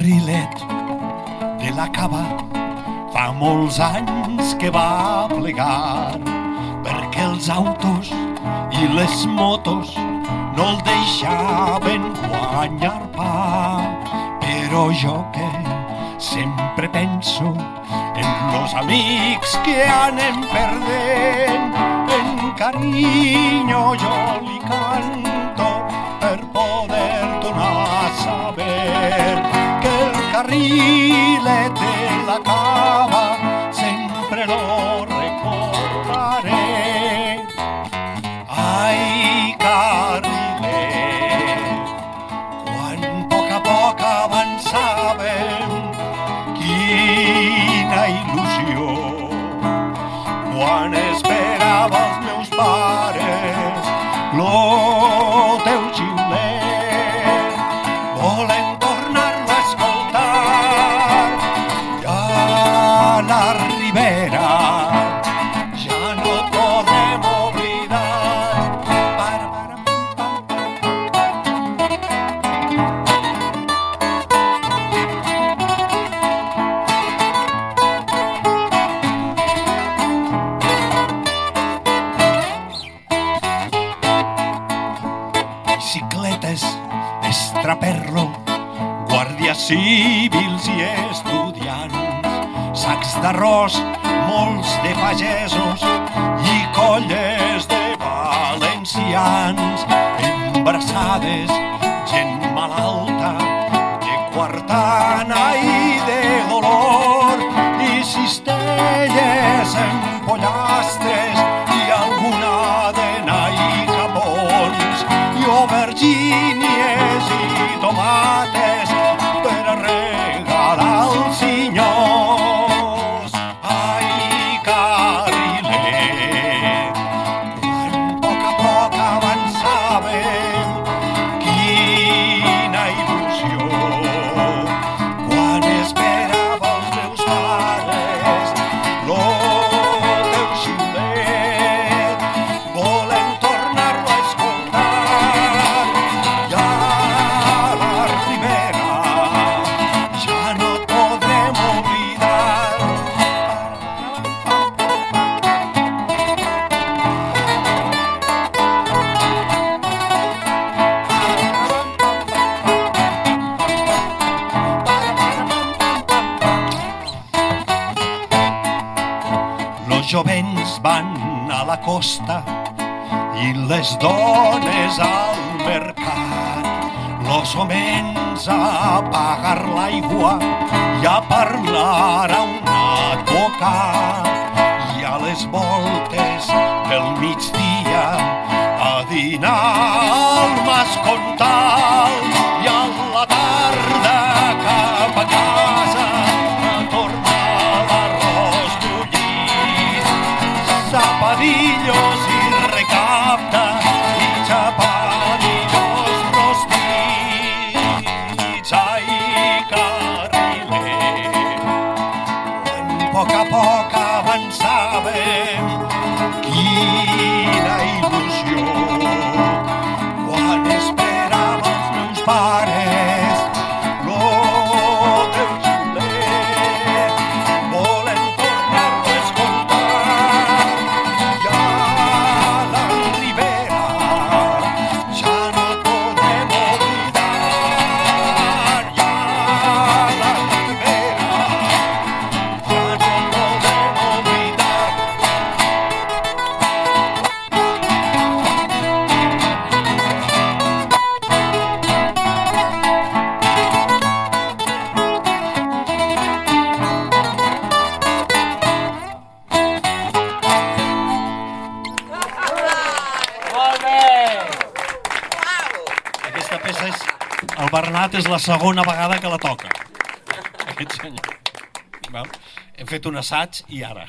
carrilet de la cava fa molts anys que va plegar perquè els autos i les motos no el deixaven guanyar pa. Però jo que sempre penso en los amics que anem perdent, en carinyo jo li canto per poder donar a saber que el carrilet de la cava sempre lo recordaré. Ai, carrilet, quan a poc avançàvem, quina il·lusió, quan esperava els meus pares lo teu xiulet, volem tornar-lo a escoltar. Ja la Ribera ja no et podrem oblidar. Bicicletes, estraperlo, guàrdies civils i estudiants, sacs d'arròs, molts de pagesos i colles de valencians, embrassades, gent malalta, de quartana i de dolor, i cistelles en pollastres i alguna dena i capons, i aubergínies i tomates per a regalar als senyors. Ai, carrilet, quan a poc avançàvem, quina il·lusió, quan esperava els meus pares lo teu xiulet, volem tornar-lo a escoltar. Ja la Ribera ja no et podrem oblidar. Los jovents van a la costa i les dones al mercat, los homens a pagar l'aigua i a parlar a un advocat, i a les voltes del migdia a dinar al Mas Comtal, i a la tarda cap a casa a tornar l'arròs bullit, zapadillos i recapta i chapadillos rostits. Ai, carrilet, quan a poc avançàvem, quina il·lusió, quan esperava els meus pares lo teu xiulet, volem tornar-lo a escoltar. Ja la Ribera ja no et podrem oblidar. Ja la Ribera ja no et podrem oblidar. Aquesta peça és... El Bernat és la segona vegada que la toca, aquest senyor. Val? Hem fet un assaig i ara.